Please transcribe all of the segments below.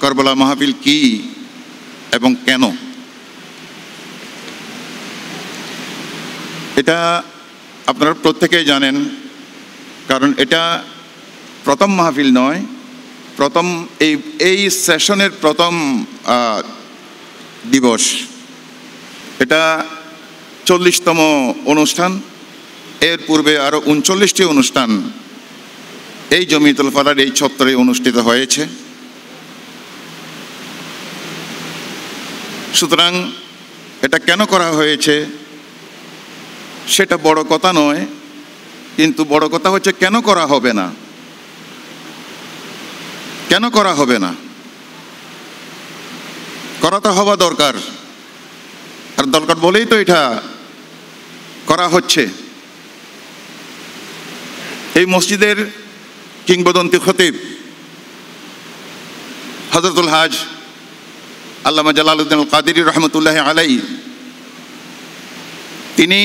কারবালা মাহফিল কি এবং কেন? এটা আপনারা প্রত্যেকেই জানেন, কারণ এটা প্রথম মাহফিল নয়, প্রথম এই সেশনের প্রথম দিবস। এটা 40তম অনুষ্ঠান। এর পূর্বে আরও 39টি অনুষ্ঠান এই জমিয়তুল ফালাহ এই চত্বরে অনুষ্ঠিত হয়েছে। সুতরাং এটা কেন করা হয়েছে সেটা বড় কথা নয়, কিন্তু বড় কথা হচ্ছে কেন করা হবে না, কেন করা হবে না? করা তো হওয়া দরকার, আর দরকার বলেই তো এটা করা হচ্ছে। এই মসজিদের কিংবদন্তি খতিব হযরতুল হাজ আল্লামা জালালউদ্দিন আল কাদেরী রহমতুল্লাহ আলাই, তিনি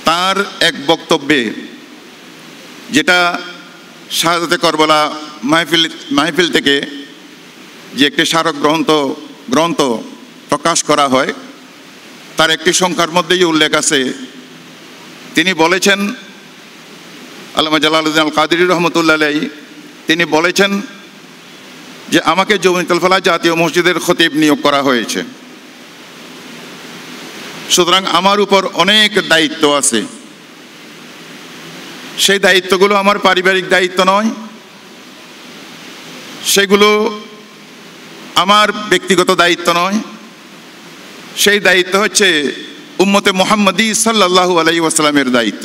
তার এক বক্তব্যে, যেটা শাহাদাতে কারবালা মাহফিল থেকে যে একটি স্মারক গ্রন্থ প্রকাশ করা হয়, তার একটি সংখ্যার মধ্যেই উল্লেখ আছে। তিনি বলেছেন, আল্লামা জালালউদ্দিন আল কাদেরী রহমতুল্লাহ আলাই তিনি বলেছেন যে আমাকে জমিয়তুল ফালাহ জাতীয় মসজিদের খতিব নিয়োগ করা হয়েছে। সুতরাং আমার উপর অনেক দায়িত্ব আছে। সেই দায়িত্বগুলো আমার পারিবারিক দায়িত্ব নয়, সেগুলো আমার ব্যক্তিগত দায়িত্ব নয়। সেই দায়িত্ব হচ্ছে উম্মতে মুহাম্মদী সাল্লাল্লাহু আলাইহি ওয়াসাল্লামের দায়িত্ব।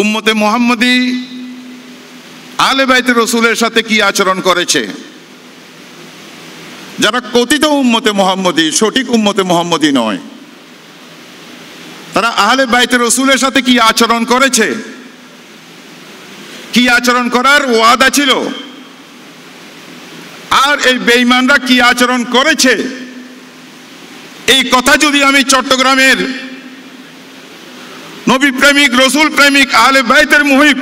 উম্মতে মুহাম্মদী আহলে বাইতে রসুলের সাথে কি আচরণ করেছে, যারা কথিত উম্মতে মুহাম্মদী, সঠিক উম্মতে মুহাম্মদী নয়, তারা আহলে বাইতে রসুলের সাথে কি আচরণ করেছে, কি আচরণ করার ওয়াদা ছিল, আর এই বেঈমানরা কি আচরণ করেছে, এই কথা যদি আমি চট্টগ্রামের নবী প্রেমিক, রসুল প্রেমিক, আহলে বাইতের মুহিব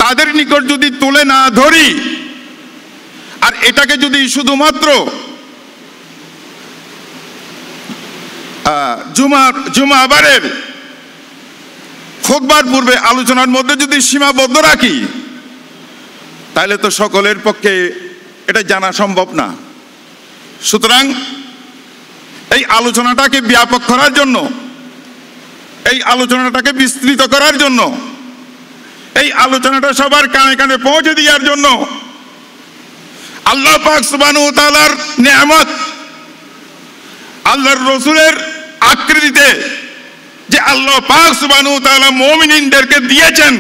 তাদের নিকট যদি তুলে না ধরি, আর এটাকে যদি শুধুমাত্র জুমাবারের খুতবার পূর্বে আলোচনার মধ্যে যদি সীমাবদ্ধ রাখি, তাহলে তো সকলের পক্ষে এটা জানা সম্ভব না। সুতরাং এই আলোচনাটাকে ব্যাপক করার জন্য, এই আলোচনাটাকে বিস্তৃত করার জন্য, এই আলোচনাটা সবার কানে কানে পৌঁছে দেওয়ার জন্য আল্লাহ পাক সুবহানাহু ওয়া তাআলার নিয়ামত, আল্লাহর রসুলের আকৃতিতে যে আল্লাহ পাক সুবহানাহু ওয়া তাআলা মুমিনদেরকে দিয়েছেন,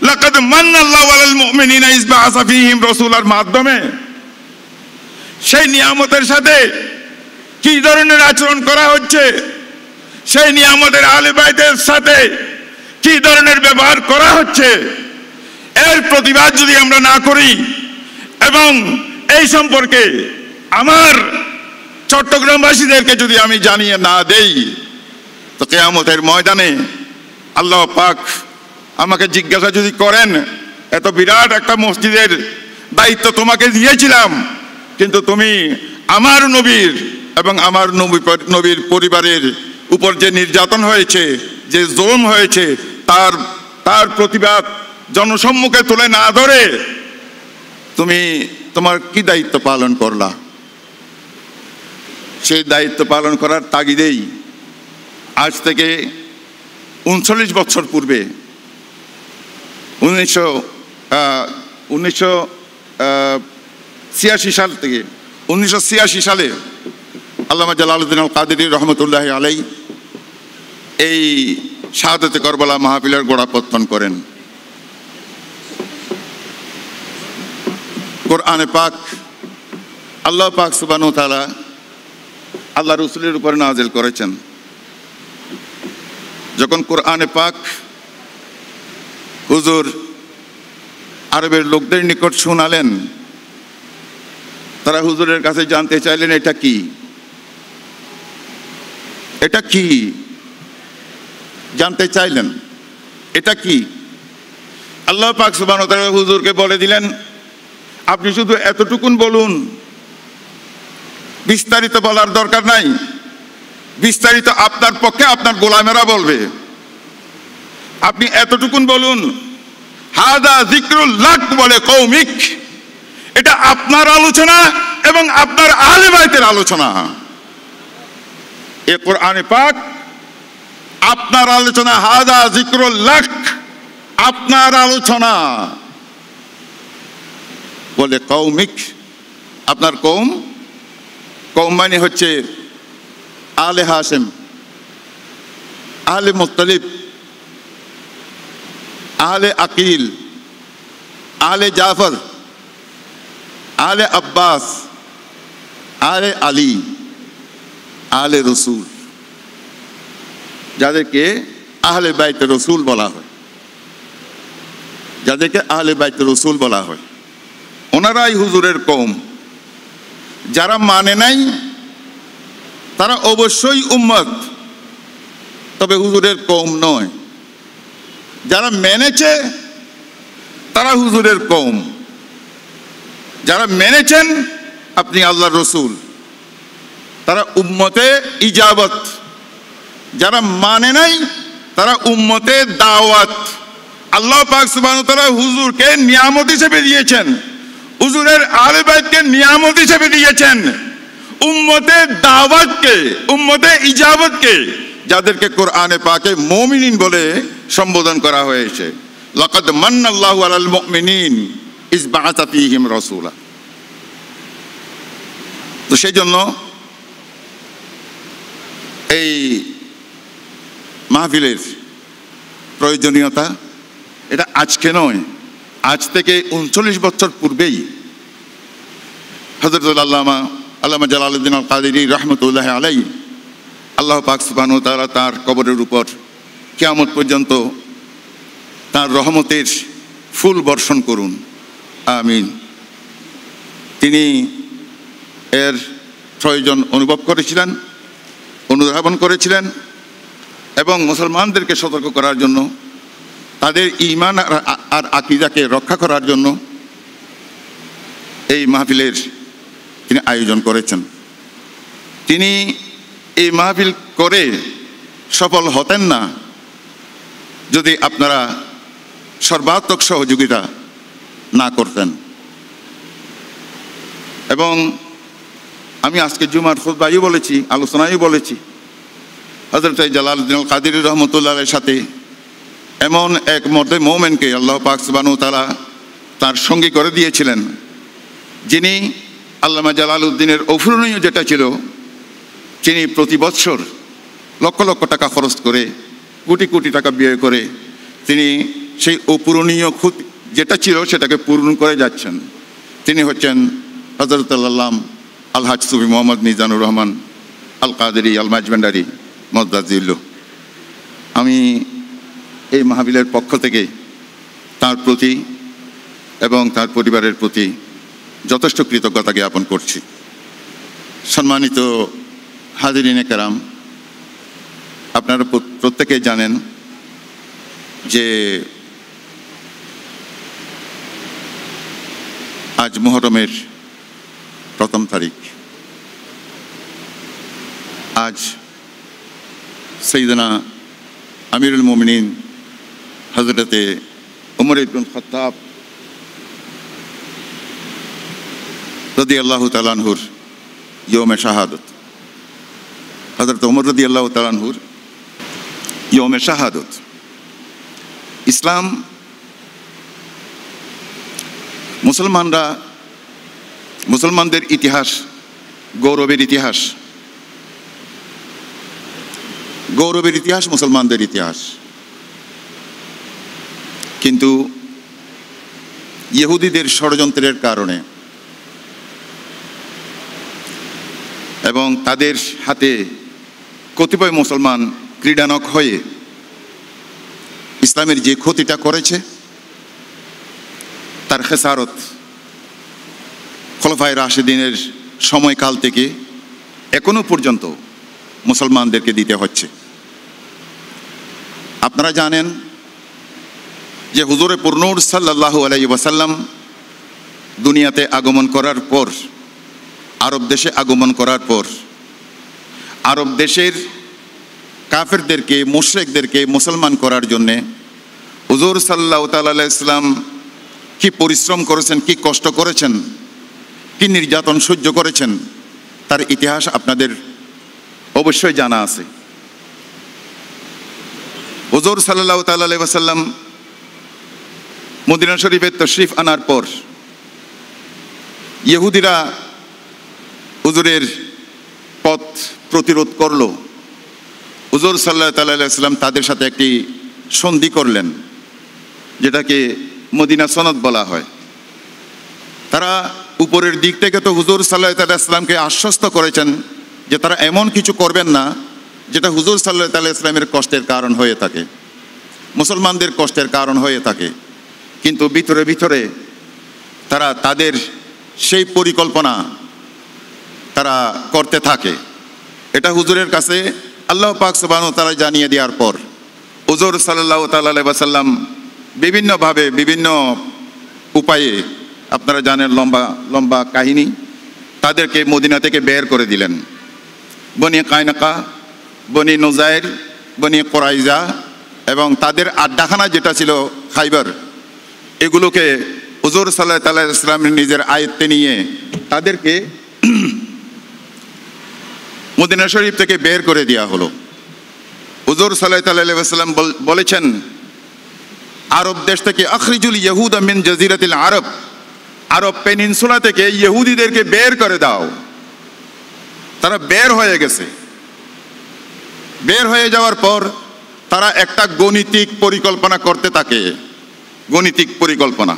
লাকাদ মান্নাল্লাহু আলাল মুমিনিনা ইয বাআসা ফীহিম রাসূলার মাধ্যমে, সেই নিয়ামতের সাথে কি ধরনের আচরণ করা হচ্ছে, সেই নিয়ামতের আহলে বাইতের সাথে কি ধরনের ব্যবহার করা হচ্ছে, এর প্রতিবাদ যদি আমরা না করি এবং এই সম্পর্কে আমার চট্টগ্রামবাসীদেরকে যদি আমি জানিয়ে না দেই, তো কিয়ামতের ময়দানে আল্লাহ পাক আমাকে জিজ্ঞাসা যদি করেন, এত বিরাট একটা মসজিদের দায়িত্ব তোমাকে দিয়েছিলাম, কিন্তু তুমি আমার নবীর এবং আমার নবীর পরিবারের উপর যে নির্যাতন হয়েছে, যে জুলুম হয়েছে, তার প্রতিবাদ জনসম্মুখে তুলে না ধরে তুমি তোমার কি দায়িত্ব পালন করলা? সেই দায়িত্ব পালন করার তাগিদেই আজ থেকে 39 বছর পূর্বে 1986 সাল থেকে 1986 সালে আল্লামা জালালউদ্দিন আল কাদেরী রহমতুল্লাহ আলাই এই শাহাদাতে কারবালা মাহফিলের গোড়াপত্তন করেন। কোরআনে পাক আল্লাহ পাক সুবহানাহু ওয়া তাআলা আল্লাহ রসুলের উপর নাজিল করেছেন। যখন কোরআনে পাক হুজুর আরবের লোকদের নিকট শোনালেন, তারা হুজুরের কাছে জানতে চাইলেন এটা কি, এটা কি জানতে চাইলেন, এটা কি? আল্লাহ পাক সুবহানাহু ওয়া তাআলা হুজুরকে বলে দিলেন, আপনি শুধু এতটুকুন বলুন, বিস্তারিত বলার দরকার নাই, বিস্তারিত আপনার পক্ষে আপনার গোলামেরা বলবে। আপনি এতটুকুন বলুন, হাদা যিকরুল লাক বলে কৌমিক, এটা আপনার আলোচনা এবং আপনার আহলে বাইতের আলোচনা। এ কোরআনে পাক আপনার আলোচনা, হাদা যিকরুল লাক, আপনার আলোচনা বলে কৌমিক, আপনার কৌম। কৌম মানে হচ্ছে আলে হাসেম, আলে মুত্তালিব, আলে আকিল, আলে জাফর, আলে আব্বাস, আলে আলী, আলে রসুল, যাদেরকে আহলে বাইতে রসুল বলা হয়, যাদেরকে আহলে বাইতে রসুল বলা হয়, ওনারাই হুজুরের কৌম। যারা মানে নাই তারা অবশ্যই উম্মত, তবে হুজুরের কৌম নয়। যারা মেনেছে তারা হুজুরের কৌম। যারা মেনেছেন আপনি আল্লাহর রসুল, তারা উম্মতে ইজাবত। যারা মানে নাই তারা উম্মতে দাওয়াত। আল্লাহ পাক সুবহানাহু ওয়া তাআলা হুজুরকে নিয়ামত হিসেবে দিয়েছেন, হুজুরের আহলে বাইতকে নিয়ামত হিসেবে দিয়েছেন, উম্মতে দাওয়াতকে, উম্মতে ইজাবতকে, যাদেরকে কোরআনে পাকে মুমিনিন বলে সম্বোধন করা হয়েছে। লাকাদ মান্নাল্লাহু আলাল মুমিনিন ইয বাআসা ফীহিম রাসূলা। তো সেই জন্য এই মাহফিলের প্রয়োজনীয়তা এটা আজকে নয়, আজ থেকে 39 বছর পূর্বেই হযরত আল্লামা জালালউদ্দিন আল কাদেরী রাহমাতুল্লাহি আলাইহি, আল্লাহ পাক সুবহানাহু ওয়া তাআলা তার কবরের উপর কিয়ামত পর্যন্ত তার রহমতের ফুল বর্ষণ করুন, আমিন। তিনি এর প্রয়োজন অনুভব করেছিলেন, অনুধাবন করেছিলেন এবং মুসলমানদেরকে সতর্ক করার জন্য, তাদের ঈমান আর আকীদাকে রক্ষা করার জন্য এই মাহফিলের তিনি আয়োজন করেছেন। তিনি এই মাহফিল করে সফল হতেন না যদি আপনারা সর্বাত্মক সহযোগিতা না করতেন। এবং আমি আজকে জুমার খুতবায়ও বলেছি, আলোচনায়ও বলেছি, হযরত জালালউদ্দিন আল কাদেরী রাহমাতুল্লাহ আলাইহির সাথে এমন এক মর্দে মোমেনকে আল্লাহ পাক সুবহানাহু ওয়া তাআলা তার সঙ্গী করে দিয়েছিলেন, যিনি আল্লামা জালালউদ্দিনের অপূরণীয় যেটা ছিল, তিনি প্রতি বৎসর লক্ষ লক্ষ টাকা খরচ করে, কোটি কোটি টাকা ব্যয় করে তিনি সেই অপূরণীয় ক্ষতি যেটা ছিল সেটাকে পূরণ করে যাচ্ছেন। তিনি হচ্ছেন হযরত আল্লাম আলহাজ সুফি মোহাম্মদ মিজানুর রহমান আল কাদেরী আল মাঝভান্ডারী মদ্দাজিল্লুহ। আমি এই মাহফিলের পক্ষ থেকে তার প্রতি এবং তার পরিবারের প্রতি যথেষ্ট কৃতজ্ঞতা জ্ঞাপন করছি। সম্মানিত হাজিরিনে কেরাম, আপনারা প্রত্যেকেই জানেন যে আজ মুহররমের প্রথম তারিখ। আজ সাইয়েদনা আমিরুল মুমিনিন হযরতে উমর ইবনে খাত্তাব রাদিয়াল্লাহু তাআলা আনহুর ইয়মে শাহাদত, হযরত উমর রাদিয়াল্লাহু তাআলা আনহুর ইয়মে শাহাদত। ইসলাম, মুসলমানদের ইতিহাস গৌরবের ইতিহাস, গৌরবের ইতিহাস মুসলমানদের ইতিহাস। কিন্তু ইহুদিদের ষড়যন্ত্রের কারণে এবং তাদের হাতে কতিপয় মুসলমান ক্রীড়ানক হয়ে ইসলামের যে ক্ষতিটা করেছে তার খেসারত খোলাফায়ে রাশিদিনের সময়কাল থেকে এখনো পর্যন্ত মুসলমানদেরকে দিতে হচ্ছে। আপনারা জানেন যে হুজুরে পুরনূর সাল্লাল্লাহু আলাইহি ওয়াসাল্লাম দুনিয়াতে আগমন করার পর, আরব দেশে আগমন করার পর আরব দেশের কাফেরদেরকে, মুশরিকদেরকে মুসলমান করার জন্যে হুজুর সাল্লাল্লাহু তাআলা আলাইহিস সালাম কি পরিশ্রম করেছেন, কি কষ্ট করেছেন, কি নির্যাতন সহ্য করেছেন, তার ইতিহাস আপনাদের অবশ্যই জানা আছে। হুজুর সাল্লাল্লাহু তাআলা আলাইহি ওয়াসাল্লাম মদিনা শরীফে তশরিফ আনার পর ইহুদিরা হুজুরের পথ প্রতিরোধ করলো। হুজুর সাল্লাল্লাহু তাআলা আলাইহি ওয়াসাল্লাম তাদের সাথে একটি সন্ধি করলেন, যেটাকে মদিনা সনদ বলা হয়। তারা উপরের দিক থেকে তো হুজুর সাল্লাল্লাহু তাআলা আলাইহি ওয়াসাল্লামকে আশ্বস্ত করেছেন যে তারা এমন কিছু করবেন না যেটা হুজুর সাল্লাল্লাহু তাআলা আলাইহি ওয়াসাল্লামের কষ্টের কারণ হয়ে থাকে, মুসলমানদের কষ্টের কারণ হয়ে থাকে। কিন্তু ভিতরে ভিতরে তারা তাদের সেই পরিকল্পনা তারা করতে থাকে। এটা হুজুরের কাছে আল্লাহ পাক সুবহানাহু ওয়া তাআলা জানিয়ে দেওয়ার পর হুজুর সাল্লাল্লাহু তাআলা আলাইহি ওয়াসাল্লাম বিভিন্নভাবে, বিভিন্ন উপায়ে, আপনারা জানেন লম্বা লম্বা কাহিনী, তাদেরকে মদিনা থেকে বের করে দিলেন। বনি কায়নাকা, বনি নুজাইর, বনি কুরাইজা এবং তাদের আড্ডাখানা যেটা ছিল খাইবার, এগুলোকে হুজুর সাল্লাল্লাহু তাআলা আলাইহি ওয়াসাল্লাম নিজের আয়ত্তে নিয়ে তাদেরকে মদিনা শরীফ থেকে বের করে দেওয়া হলো। হুজুর সাল্লাল্লাহু তাআলা আলাইহি ওয়াসাল্লাম বলেছেন, আরব দেশ থেকে আখরিজুল ইয়াহুদা মিন জাজিরাতিল আরব, আরব পেনিনসুলা থেকে ইহুদিদেরকে বের করে দাও। তারা বের হয়ে গেছে। বের হয়ে যাওয়ার পর তারা একটা গণিতিক পরিকল্পনা করতে থাকে, গণিতিক পরিকল্পনা।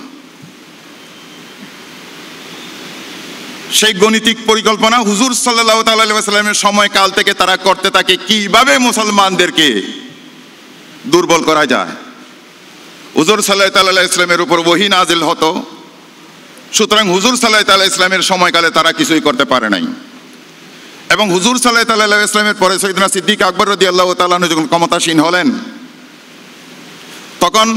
সেই গণিতিক পরিকল্পনা হুজুর সাল্লাল্লাহু তাআলা আলাইহি ওয়াসাল্লামের সময়কাল থেকে তারা করতে থাকে, কিভাবে মুসলমানদেরকে দুর্বল করা যায়। হুজুর সাল্লাল্লাহু তাআলা আলাইহি ওয়াসাল্লামের উপর ওহী নাজিল হতো, সুতরাং হুজুর সাল্লাল্লাহু তাআলা আলাইহি ওয়াসাল্লামের সময়কালে তারা কিছুই করতে পারে নাই। এবং হুজুর সাল্লাল্লাহু তাআলা আলাইহি ওয়াসাল্লামের পরে সাইয়েদনা সিদ্দিক আকবর রাদিয়াল্লাহু তাআলা আনহু যখন ক্ষমতাসীন হলেন, তখন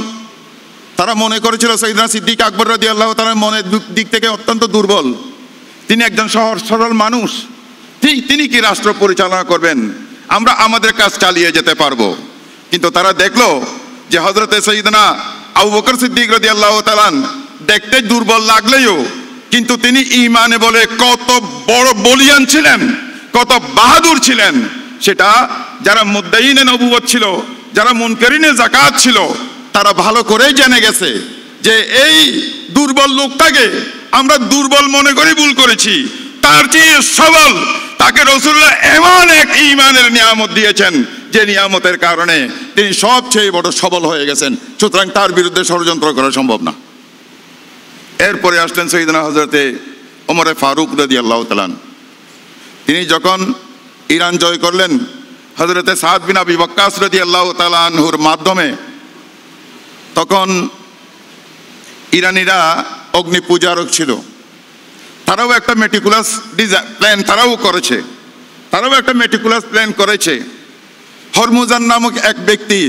তারা মনে করেছিল সাইয়েদনা সিদ্দিক আকবর রাদিয়াল্লাহু তাআলা মনের দিক থেকে অত্যন্ত দুর্বল, তিনি একজন সহজ সরল মানুষ, তিনি কি রাষ্ট্র পরিচালনা করবেন, আমরা আমাদের কাজ চালিয়ে যেতে পারবো। কিন্তু তারা দেখলো যে হযরতে সাইয়েদনা আবু বকর সিদ্দিক রাদিয়াল্লাহু তাআলা দেখতে দুর্বল লাগলেও কিন্তু তিনি ঈমানে বলে কত বড় বলিয়ান ছিলেন, কত বাহাদুর ছিলেন, সেটা যারা মুদ্দাইনে নবুয়ত ছিল, যারা মুনকারিনে যাকাত ছিল, তারা ভালো করেই জেনে গেছে যে এই দুর্বল লোকটাকে আমরা দুর্বল মনে করে ভুল করেছি, তার চেয়ে সবল তাকে রাসূলুল্লাহ এমন এক ঈমানের নিয়ামত দিয়েছেন যে নিয়ামতের কারণে তিনি সবচেয়ে বড় সবল হয়ে গেছেন, সুতরাং তার বিরুদ্ধে ষড়যন্ত্র করা সম্ভব না। এরপরে আসলেন সাইয়েদনা হযরতে ওমর ফারুক রাদিয়াল্লাহু তাআলা। তিনি যখন ইরান জয় করলেন, হযরতে সাদ বিন আবি ওয়াক্কাস রাদিয়াল্লাহু তাআলা আনহুর মাধ্যমে, তখন ইরানিরা অগ্নি পূজারক ছিল, তারাও একটা মেটিকুলাস প্ল্যান করেছে। হরমুজান নামক এক ব্যক্তি,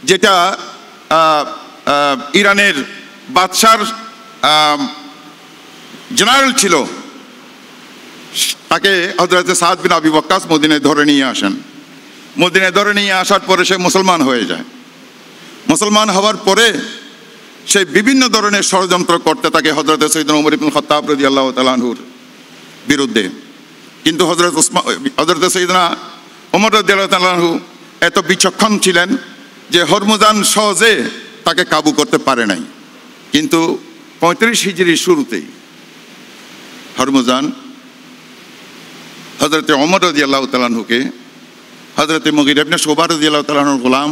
যেটা ইরানের বাদশার জেনারেল ছিল, তাকে হযরত সাদ বিন আবি ওয়াক্কাস মদিনায় ধরে নিয়ে আসেন। মদিনায় ধরে নিয়ে আসার পরে সে মুসলমান হয়ে যায়। মুসলমান হওয়ার পরে সে বিভিন্ন ধরনের ষড়যন্ত্র করতে থাকে হযরত সাইয়েদনা ওমর ইবনে খাত্তাব রাদিয়াল্লাহু তাআলা আনহুর বিরুদ্ধে। কিন্তু হযরত সাইয়েদনা ওমর রাদিয়াল্লাহু তাআলা আনহু এত বিচক্ষণ ছিলেন যে হরমুজান সহজে তাকে কাবু করতে পারে নাই। কিন্তু 35 হিজরির শুরুতেই হরমুজান হযরত ওমর রাদিয়াল্লাহু তাআলা আনহুকে হযরত মুগীরা ইবনে শুবা রাদিয়াল্লাহু তাআলা আনহুর গোলাম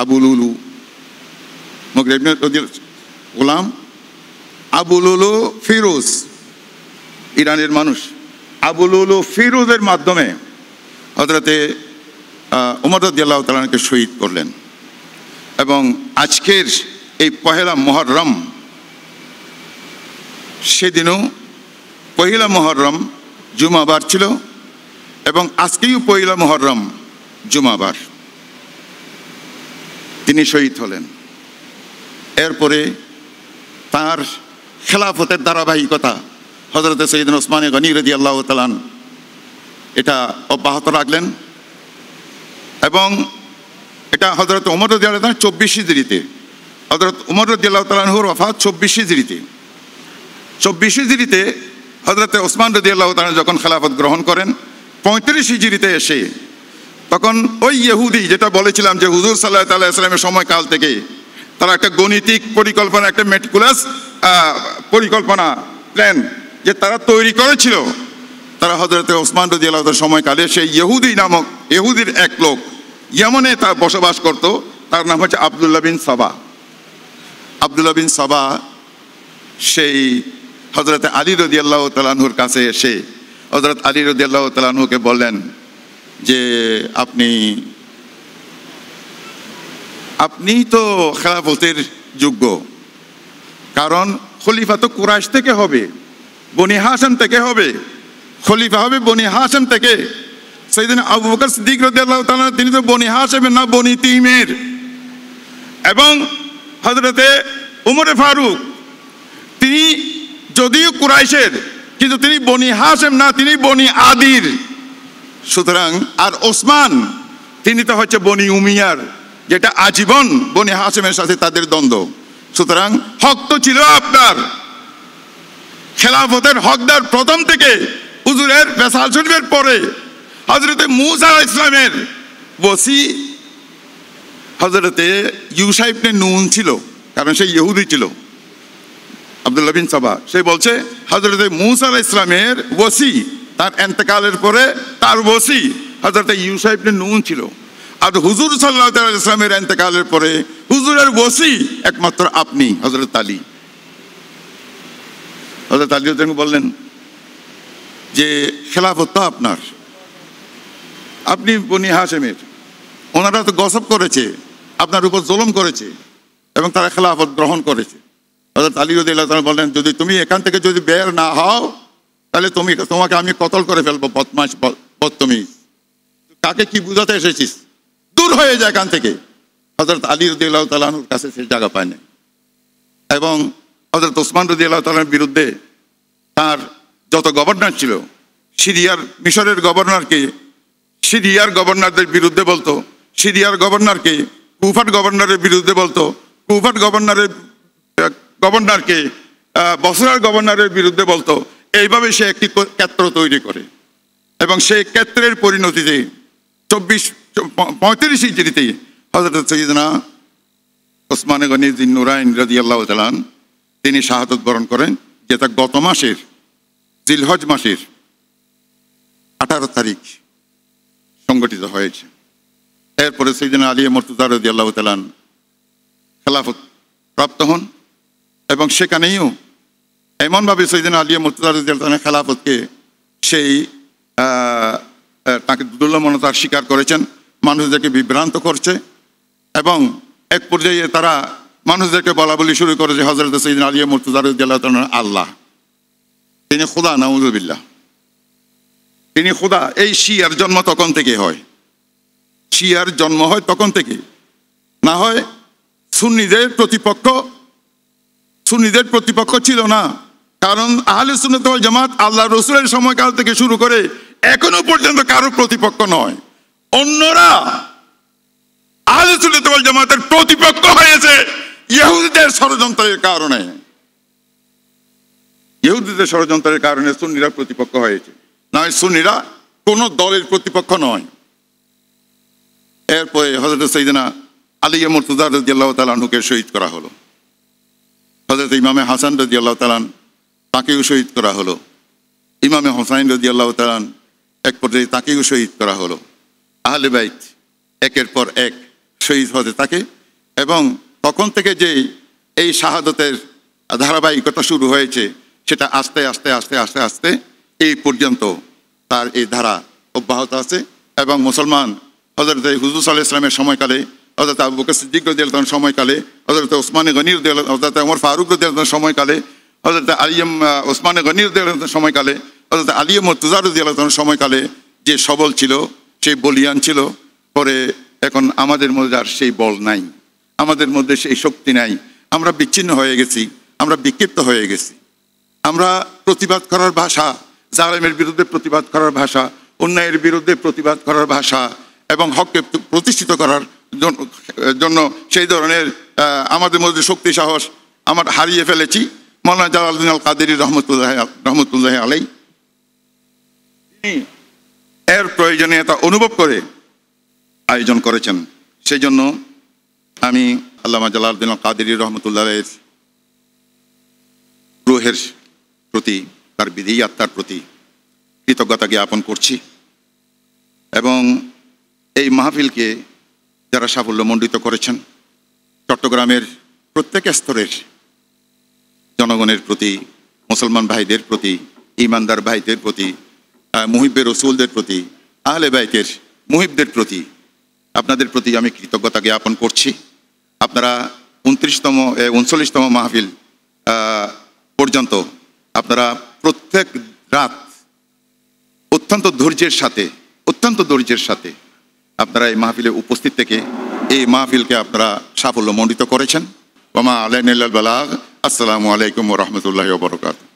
আবু লুলু, মুগীরা ইবনে গোলাম আবু লুলু ফিরোজ, ইরানের মানুষ, আবু লুলু ফিরোজের মাধ্যমে হযরতে ওমর রাদিয়াল্লাহু তাআলা আনহুকে শহীদ করলেন। এবং আজকের এই পহেলা মুহররম, সেদিনও পহিলা মুহররম জুমাবার ছিল এবং আজকেও পহিলা মুহররম জুমাবার তিনি শহীদ হলেন। এরপরে তার খেলাফতের ধারাবাহিকতা হযরত সৈয়দনা ওসমান গনি রাদিয়াল্লাহু তাআলা এটা অব্যাহত রাখলেন এবং এটা হযরত ওমর রাদিয়াল্লাহু তাআলা 24 হিজরিতে, হযরত ওমর রাদিয়াল্লাহু তাআলার ওয়াফাত 24 হিজরিতে। 24 হিজরিতে হযরত ওসমান রাদিয়াল্লাহু তাআলা যখন খেলাফত গ্রহণ করেন, 35 হিজরিতে এসে তখন ওই ইহুদি যেটা বলেছিলাম যে হুজুর সাল্লাল্লাহু আলাইহি ওয়াসাল্লামের সময়কাল থেকে তারা একটা গণিতিক পরিকল্পনা, একটা মেটিকুলাস পরিকল্পনা প্ল্যান যে তারা তৈরি করেছিল, তারা হযরত ওসমান রাদিয়াল্লাহু তাআলার সময়কালে সেই ইহুদি নামক ইহুদির এক লোক ইয়েমেনে তা বসবাস করত, তার নাম হচ্ছে আব্দুল্লাহ বিন সাবা। আব্দুল্লাহ বিন সাবা সেই হযরত আলী রাদিয়াল্লাহু তাআলা আনহুর কাছে এসে হযরত আলী রাদিয়াল্লাহু তাআলা আনহুকে বললেন যে আপনি তো খেলাফতের যোগ্য, কারণ খলিফা তো কুরাইশ থেকে হবে, বনি হাশিম থেকে হবে, খলিফা হবে বনি হাশিম থেকে। সাইয়েদনা আবু বকর সিদ্দিক রাদিয়াল্লাহু তাআলা তিনি তো বনি হাশিমের না, বনি তিমের। এবং হযরতে উমর ফারুক তিনি যদিও কুরাইশের, কিন্তু তিনি বনি হাশিম না, তিনি বনি আদির। সুতরাং আর ওসমান তিনি তো হচ্ছে বনি উমিয়ার, যেটা আজীবন বনি হাশিমের সাথে তাদের দ্বন্দ্ব। সুতরাং হক তো ছিল আপনার, খেলাফতের হকদার প্রথম থেকে হুজুরের রিসালাত শরীফের পরে হযরতে মূসা আলাইহিস সালামের ওসি হযরতে ইউশা ইবনে নুন ছিল, কারণ সে ইহুদি ছিল। আব্দুল্লাহ বিন সাবা সে বলছে হযরতে মূসা আলাইহিস সালামের ওসি, তার ইন্তেকালের পরে তার ওসি হযরতে ইউশা ইবনে নুন ছিল। আর হুজুর সাল্লাল্লাহু আলাইহি ওয়াসাল্লামের ইন্তেকালের পরে হুজুরের ওসি একমাত্র আপনি, হযরত আলী। হযরত আলী বললেন যে খেলাফত তো আপনার, আপনি বনি হাশিমের, ওনারা তো গসব করেছে, আপনার উপর জুলুম করেছে এবং তারা খেলাফত গ্রহণ করেছে। হযরত আলী রাদিয়াল্লাহু তাআলা বললেন যদি তুমি এখান থেকে যদি বের না হও তাহলে তোমাকে আমি কতল করে ফেলবো, বদমাশ বদতমিজ, কাকে কি বুঝাতে এসেছিস, দূর হয়ে যায় এখান থেকে। হযরত আলী রাদিয়াল্লাহু তাআলার কাছে সে জায়গা পায় না এবং হযরত ওসমান রাদিয়াল্লাহু তাআলার বিরুদ্ধে তার যত গভর্নর ছিল, সিরিয়ার মিশরের গভর্নরকে সিরিয়ার গভর্নরদের বিরুদ্ধে বলতো, সিরিয়ার গভর্নরকে কুফার গভর্নরের বিরুদ্ধে বলতো, কুফার গভর্নরকে বসরার গভর্নরের বিরুদ্ধে বলতো। এইভাবে সে একটি ক্ষেত্র তৈরি করে এবং সেই ক্ষেত্রের পরিণতিতে 35 হিজরিতে হযরত সৈয়দনা ওসমান গনি যিন্নুরাইন রাদিয়াল্লাহু তাআলা তিনি শাহাদাত বরণ করেন, যেটা গত মাসের জিলহজ মাসের 18 তারিখ সংগঠিত হয়েছে। এরপরে সৈয়দনা আলী মুর্তজা রাদিয়াল্লাহু তাআলা খেলাফত প্রাপ্ত হন এবং সেখানেও এমনভাবে সৈয়দনা আলী মুর্তজা রাদিয়াল্লাহু তাআলা খেলাফতকে সেই তাকে দুর্লভমনতার স্বীকার করেছেন, মানুষদেরকে বিভ্রান্ত করছে এবং এক পর্যায়ে তারা মানুষদেরকে বলা বলি শুরু করে যে হযরত সৈয়দনা আলী মুর্তজা রাদিয়াল্লাহু তাআলা আল্লাহ, তিনি খোদা, নাউযুবিল্লাহ, তিনি খোদা। এই শিয়ার জন্ম তখন থেকে হয়, শিয়ার জন্ম হয় তখন থেকে, না হয় সুন্নিদের প্রতিপক্ষ ছিল না। কারণ আহলে সুন্নাত ওয়াল জামাত আল্লাহ রসুলের সময়কাল থেকে শুরু করে এখনো পর্যন্ত কারো প্রতিপক্ষ নয়। অন্যরা আহলে সুন্নাত ওয়াল জামাতের প্রতিপক্ষ হয়েছে ইহুদিদের ষড়যন্ত্রের কারণে, ইহুদিদের ষড়যন্ত্রের কারণে সুন্নিরা প্রতিপক্ষ হয়েছে, না হয় সুন্নিরা কোন দলের প্রতিপক্ষ নয়। এরপরে হযরত সাইয়েদনা আলী মুর্তজা রাদিয়াল্লাহু তাআলা আনহুকে শহীদ করা হলো, হযরত ইমামে হাসান রাদিয়াল্লাহু তাআলা তাকেও শহীদ করা হলো, ইমামে হুসাইন রাদিয়াল্লাহু তাআলা এক পর্যায়ে তাকেও শহীদ করা হলো। আহলে বাইত একের পর এক শহীদ হতে থাকে এবং তখন থেকে যে এই শাহাদতের ধারাবাহিকতা শুরু হয়েছে সেটা আস্তে আস্তে আস্তে আস্তে আস্তে এই পর্যন্ত তার এই ধারা অব্যাহত আছে। এবং মুসলমান হযরত হুজুর সাল্লাল্লাহু আলাইহি ওয়াসাল্লামের সময়কালে, হযরত আবু বকর সিদ্দিক রাদিয়াল্লাহু তাআলার সময়কালে, হযরত ওসমান গনি রাদিয়াল্লাহু, হযরত ওমর ফারুক রাদিয়াল্লাহু তাআলার সময়কালে, হযরত ওসমান গনি রাদিয়াল্লাহু তাআলার সময়কালে, হযরত আলী মুর্তজা রাদিয়াল্লাহু তাআলার সময়কালে যে সবল ছিল, সেই বলিয়ান ছিল, পরে এখন আমাদের মধ্যে আর সেই বল নাই, আমাদের মধ্যে সেই শক্তি নাই। আমরা বিচ্ছিন্ন হয়ে গেছি, আমরা বিক্ষিপ্ত হয়ে গেছি। আমরা প্রতিবাদ করার ভাষা, জালেমের বিরুদ্ধে প্রতিবাদ করার ভাষা, অন্যায়ের বিরুদ্ধে প্রতিবাদ করার ভাষা এবং হককে প্রতিষ্ঠিত করার জন্য সেই ধরনের আমাদের মধ্যে শক্তি সাহস আমরা হারিয়ে ফেলেছি। মাওলানা জালালউদ্দিন আল কাদেরী রহমতুল্লাহ আলাই এর প্রয়োজনীয়তা অনুভব করে আয়োজন করেছেন। সেই জন্য আমি আল্লামা জালালউদ্দিন আল কাদেরী রহমতুল্লাহের রূহের প্রতি, তার বিধি আত্মার প্রতি কৃতজ্ঞতা জ্ঞাপন করছি এবং এই মাহফিলকে যারা সাফল্যমণ্ডিত করেছেন, চট্টগ্রামের প্রত্যেক স্তরের জনগণের প্রতি, মুসলমান ভাইদের প্রতি, ইমানদার ভাইদের প্রতি, মুহিব্বে রসুলদের প্রতি, আহলে বাইতের মুহিবদের প্রতি, আপনাদের প্রতি আমি কৃতজ্ঞতা জ্ঞাপন করছি। আপনারা 39তম মাহফিল পর্যন্ত আপনারা প্রত্যেক রাত অত্যন্ত ধৈর্যের সাথে আপনারা এই মাহফিলে উপস্থিত থেকে এই মাহফিলকে আপনারা সাফল্যমণ্ডিত করেছেন। ওমা আলাইনা ইল্লাল বালাগ। আসসালামু আলাইকুম ওয়া রাহমাতুল্লাহি ওয়া বারাকাতুহু।